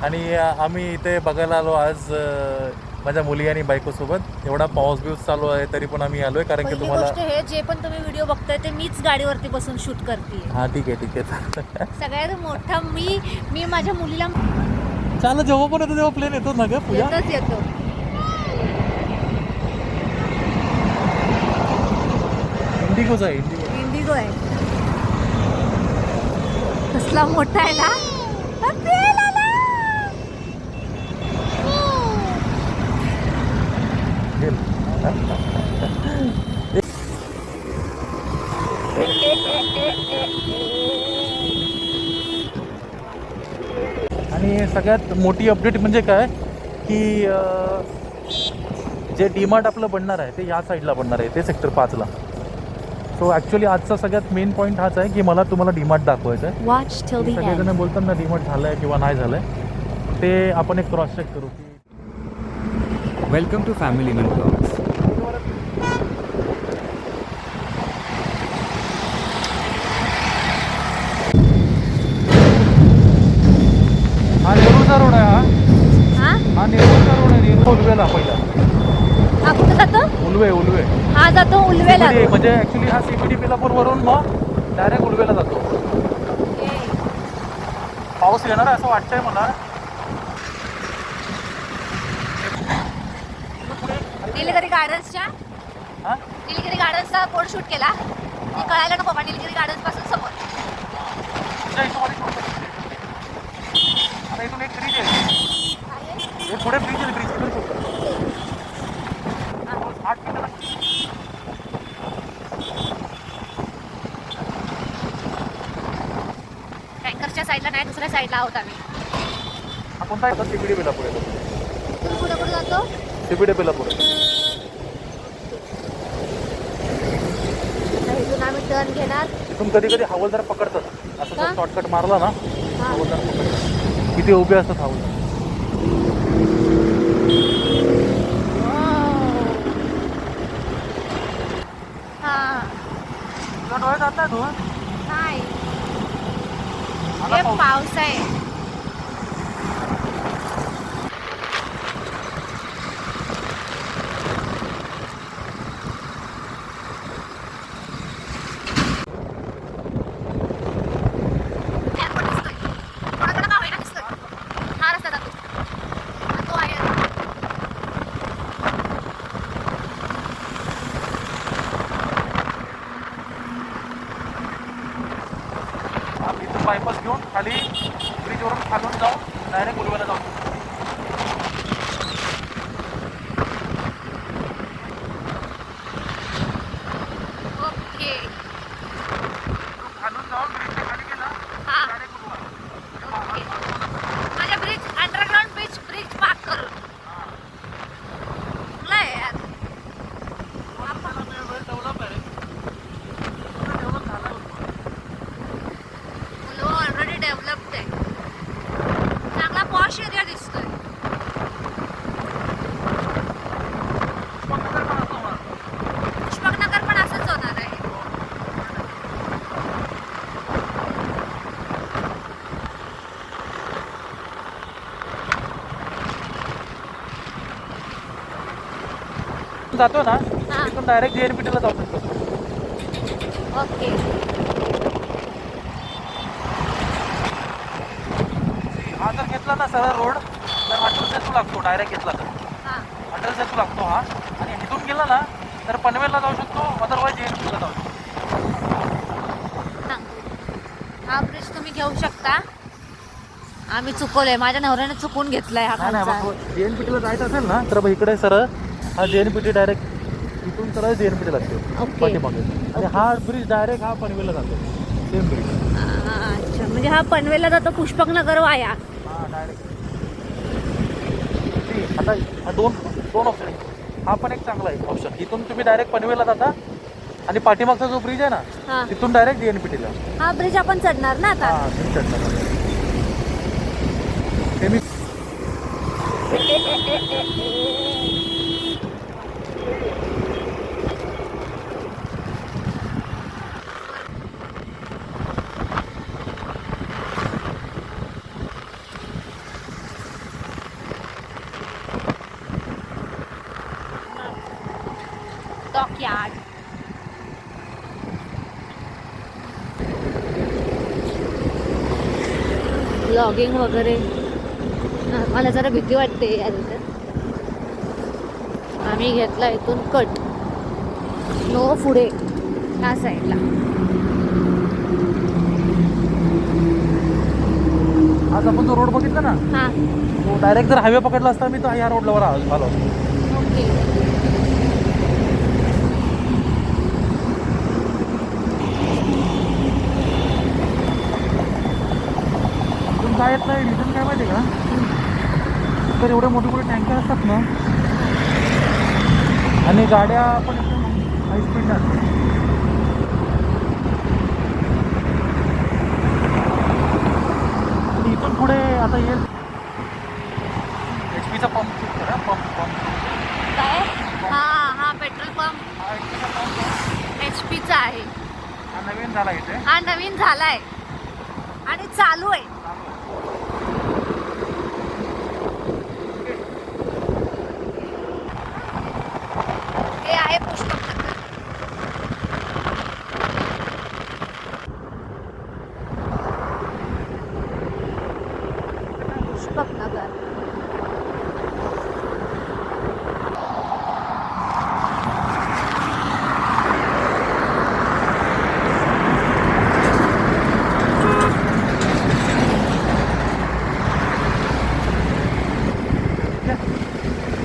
आणि आम्ही इथे बघायला आलो आज माझ्या मुली आणि बायकोसोबत. एवढा पाऊस बिऊस चालू आहे तरी पण आम्ही आलोय, कारण की पहिली तुम्हाला गोष्ट हे जे पण तुम्ही व्हिडिओ बघताय ते मीच गाडीवरती बसून शूट करते. हां ठीक आहे सगळ्यात मोठा मी माझ्या मुलीला चाल जेव्हा पण येतो तेव्हा प्लेन येतो ना ग पूजा. येतो. इंडिगोचा आहे इंडिगो आहे. कसला मोठा आहे ना. आणि सगळ्यात मोठी अपडेट म्हणजे काय की जे डीमार्ट आपलं बनणार आहे ते या साईडला बनणार आहे, ते सेक्टर 5ला. सो ॲक्च्युली आजचा सगळ्यात मेन पॉईंट हाच आहे की मला तुम्हाला डीमार्ट दाखवायचं आहे. सगळेजण बोलतात ना डीमार्ट झालं आहे किंवा नाही झालं आहे, ते आपण एक क्रॉस चेक करू की. वेलकम टू फॅमिली मन ब्लॉग्स. हा नेरूळचा रोड आहे. हा नेरूळचा रोड आहे. नेरूळ उलवेला पहिला. हा कुठे जातो? उलवे हा जातो उलवेला. म्हणजे ॲक्च्युली हा CPD बेलापूर वरून मग डायरेक्ट उलवेला जातो. पाऊस येणार आहे असं वाटतंय मला. निलगिरी गार्डन्सच्या हां निलगिरी गार्डन्सचा फोटो शूट केला. ते कळायला नको बाबा. निलगिरी गार्डन्स पासून समोर. आता इथून एक ब्रिज आहे. हे पुढे ब्रिज आहे. ब्रिज इथून 8 मीटर. टँकरच्या साईडला नाही, दुसऱ्या साईडला आहोत आम्ही. हा कोणता आहे? CPD बेलापूर आहे. पुढे पुढे जातो. CPD बेलापूर. इथून आम्ही टर्न घेणार. इथून कधी कधी हवालदार पकडतात. असं का? शॉर्टकट मारला ना हवालदार पकडतात. किती उभे असतात हवालदार. डोळे जात नाही तू. नाही, हे पाऊस आहे. हा रस्ता जातो. तो आहे. इथून बायपास घेऊन खाली ब्रिजवरून खालून जाऊन डायरेक्ट उलवेला जाऊ. ओके. खालून जाऊन ब्रिजच्या खाली गेला हा. डायरेक्ट उलवा. ओके. म्हणजे ब्रिज अंडरग्राउंड ब्रिज पार्क करून. चांगलं आहे यार. डेव्हलप आहे. डेव्हलप झालं. ऑलरेडी डेव्हलप्ड आहे. चांगला पॉश एरिया दिसतोय. पुष्पकनगर पण असंच होणार आहे. जातो ना हा. तिथून डायरेक्ट JNPT ला जाऊ शकतो. ओके. हा जर घेतला ना सरळ रोड तर अटल सेतू लागतो. डायरेक्ट घेतला तर हा. अटल सेतू लागतो हा. आणि इथून गेला ना तर पनवेलला जाऊ शकतो. अदरवाईज JNPT ला जाऊ शकतो. हा ब्रिज तुम्ही घेऊ शकता. आम्ही चुकवलंय. माझ्या नवऱ्याने चुकून घेतलाय हा नाही खालचा. बघ, JNPT ला जायचं असेल ना तर इकडे सरळ हा JNPT डायरेक्ट इथून सरळ JNPT लागतो ओके. पाठीमागे. आणि हा ब्रिज डायरेक्ट हा पनवेलला जातो. Same bridge. अच्छा, म्हणजे हा पनवेलला जातो पुष्पकनगर वाया. हा डायरेक्ट. आता हा दोन ऑप्शन आहे. हा पण एक चांगला आहे ऑप्शन. इथून तुम्ही डायरेक्ट पनवेलला जाता आणि पाठीमागचा जो ब्रिज आहे हा. ना तिथून डायरेक्ट JNPT ला. हा ब्रिज आपण चढणार ना आता. हा तुम्ही चढणार. हे मी ब्लॉगिंग वगैरे मला जरा भीती वाटते यार इथं. आम्ही घेतला इथून कट, नो पुढे ह्या साईडला. आज आपण जो रोड बघितला ना, हां तो डायरेक्ट जर हायवे पकडला असता मी तर ह्या रोडला आलो. ओके. पण काय येत नाही रिझन काय माहिती का, तर एवढे मोठे मोठे टँकर असतात ना आणि गाड्या पण एकदम हाय स्पीड असतात. आणि इथून पुढे आता येईल HP चा पंप पंप काय? हा पेट्रोल पंप हा HP चा पंप HP चा आहे. हा नवीन झाला इथे. हा नवीन झालाय आणि चालू आहे. हे आहे पुष्पक. पुष्पक नगर.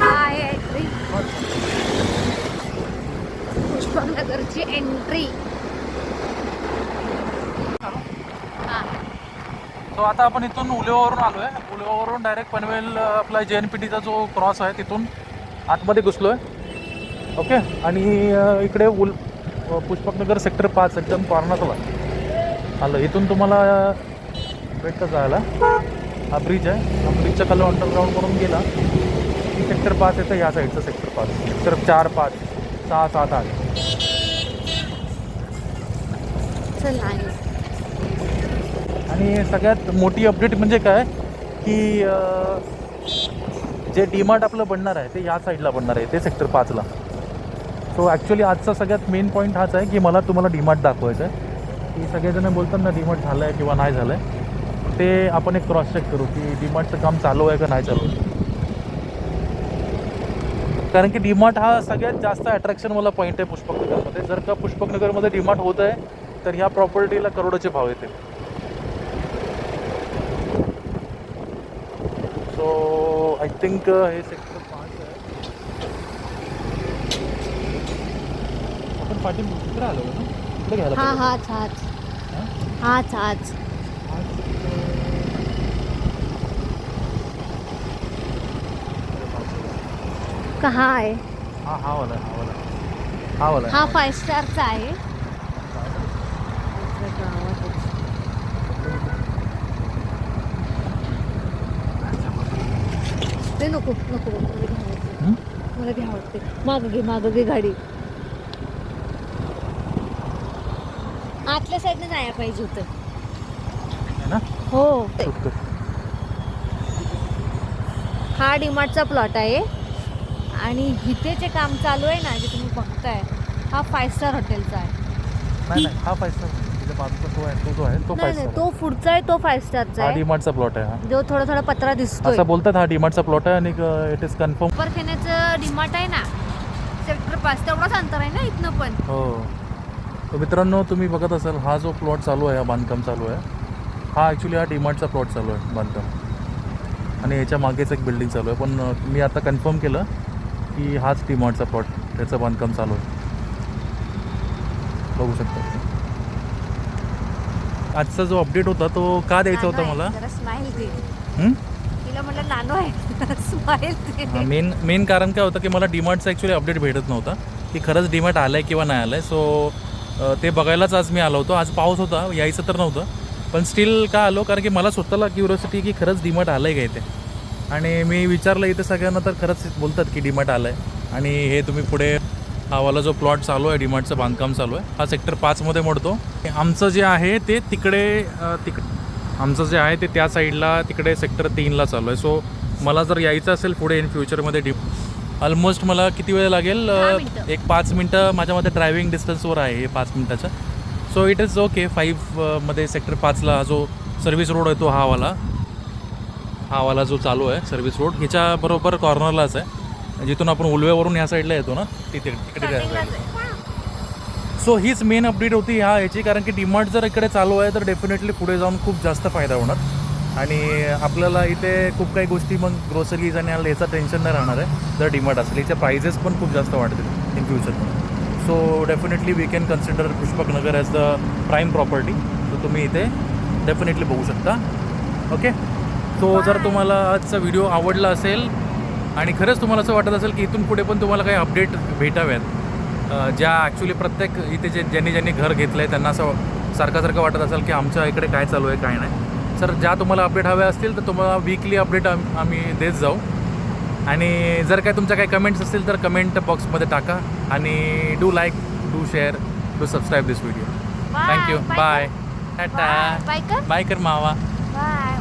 हा आहे एंट्री, पुष्पक नगरची एंट्री. हा सो आता आपण इथून उलेवावरून आलो आहे. उलेवावरून डायरेक्ट पनवेल आपला JNPTचा जो क्रॉस आहे तिथून आतमध्ये घुसलो आहे. ओके. आणि इकडे पुष्पकनगर सेक्टर 5 एकदम कॉर्नरला आलं. इथून तुम्हाला भेटतं जायला. हा ब्रिज आहे. हा ब्रिजच्या खाली अंडरग्राऊंड करून गेला की सेक्टर 5 येतं. ह्या साईडचं सेक्टर 5, सेक्टर 4, 5, 6, 7, 8. चल आहे. आणि सगळ्यात मोठी अपडेट म्हणजे काय की जे डीमार्ट आपलं बनणार आहे ते या साईडला बनणार आहे, ते सेक्टर 5ला. सो ॲक्च्युली आजचा सगळ्यात मेन पॉईंट हाच आहे की मला तुम्हाला डीमार्ट दाखवायचं आहे. की सगळेजण बोलतात ना डीमार्ट झालं आहे किंवा नाही झालं आहे, ते आपण एक क्रॉस चेक करू की डीमार्टचं काम चालू आहे का नाही चालू आहे. कारण की डीमार्ट हा सगळ्यात जास्त अट्रॅक्शन मला पॉईंट आहे पुष्पकनगरमध्ये. जर का पुष्पकनगरमध्ये डीमार्ट होत आहे तर ह्या प्रॉपर्टीला करोडोचे भाव येते. सो आय थिंक हे सेक्टर 5 आहे. आपण पाठी इकडे आलो ना, इकडे घ्यायला हा पाहिजे. हाच हाच. कहा आहे? हा वाला आहे. हा 5 स्टारचा आहे. ते नको नको मला घ्या वाटते. मागं घे गाडी. आतल्या साईडने जायला पाहिजे होतं. है ना? हो. शूट कर. हा डीमार्टचा प्लॉट आहे आणि इथे जे काम चालू आहे ना, जे तुम्ही बघताय, हा 5 स्टार हॉटेलचा आहे. नाही हा 5 स्टार म्हणजे बाजूचा तो आहे, तो जो आहे तो 5 नाही स्टार. तो पुढचा आहे, तो 5 स्टारचा हा आहे. डीमार्टचा प्लॉट आहे. हा जो थोडा पत्रा दिसतोय. असं बोलतात हा डीमार्टचा प्लॉट आहे आणि इट इज कन्फर्म. परखेण्याचं डीमार्ट आहे ना सेक्टर 5, तेवढाच अंतर आहे ना इथनं पण. हो. तर मित्रांनो तुम्ही बघत असाल हा जो प्लॉट चालू आहे, हा बांधकाम चालू आहे, हा ॲक्च्युली हा डीमार्टचा प्लॉट चालू आहे बांधकाम. आणि याच्या मागेच एक बिल्डिंग चालू आहे. पण मी आता कन्फर्म केलं की हाच डीमार्टचा प्लॉट, त्याचं बांधकाम चालू आहे. बघू शकता. आजचा जो अपडेट होता तो का द्यायचा होता मला, स्माइल दे. हं? तिला म्हटलं नानो आहे स्माइल दे. मेन कारण काय होतं की मला डीमार्टचा ॲक्च्युली अपडेट भेटत नव्हता की खरंच डीमार्ट आलं आहे किंवा नाही आलं आहे. सो ते बघायलाच आज मी आलो होतो. आज पाऊस होता, यायचं तर नव्हतं, पण स्टील का आलो कारण की मला स्वतःला क्युरिओसिटी की खरंच डीमार्ट आलं आहे का इथे. आणि मी विचारलं इथे सगळ्यांना तर खरंच बोलतात की डीमार्ट आलं आहे. आणि हे तुम्ही पुढे हा वाला जो प्लॉट चालू आहे डीमार्टचं बांधकाम चालू आहे, हा सेक्टर 5मध्ये मोडतो. आमचं जे आहे ते तिकडे आमचं जे आहे ते त्या साईडला तिकडे सेक्टर 3ला चालू आहे. सो मला जर यायचं असेल पुढे इन फ्युचरमध्ये ऑलमोस्ट मला किती वेळ लागेल, 10 मिनिटं. एक 5 मिनटं माझ्यामध्ये ड्रायव्हिंग डिस्टन्सवर आहे हे 5 मिनटाचं. So it is okay. 5 मध्ये सेक्टर 5ला जो सर्व्हिस रोड आहे तो हा वाला हा वाला जो चालू आहे सर्व्हिस रोड ह्याच्या बरोबर कॉर्नरलाच आहे, जिथून आपण उलवेवरून ह्या साईडला येतो ना तिकडे सो हीच मेन अपडेट होती ह्याची, कारण की डीमार्ट जर इकडे चालू आहे तर डेफिनेटली पुढे जाऊन खूप जास्त फायदा होणार आणि आपल्याला इथे खूप काही गोष्टी मग ग्रोसरीज आणि याचा टेन्शन नाही राहणार आहे जर डीमार्ट असेल. याच्या प्राइजेस पण खूप जास्त वाढतील इन फ्युचरमध्ये. So definitely we can consider Pushpaknagar as the prime property. तर तुम्ही इथे डेफिनेटली बघू शकता. ओके, सो जर तुम्हाला आजचा व्हिडिओ आवडला असेल आणि खरंच तुम्हाला असं वाटत असेल की इथून पुढे पण तुम्हाला काही अपडेट भेटाव्यात ज्या ॲक्च्युली प्रत्येक इथे ज्यांनी घर घेतलं आहे त्यांना असं सारखं वाटत असेल की आमच्या इकडे काय चालू आहे काय नाही, सर ज्या तुम्हाला अपडेट हव्या असतील तर तुम्हाला वीकली अपडेट आम्ही देत जाऊ. आणि जर काय तुमच्या काही कमेंट्स असतील तर कमेंट बॉक्समध्ये टाका आणि do like, do share, do subscribe this video. Thank you, bye, tata, bye कर मावा. बाय.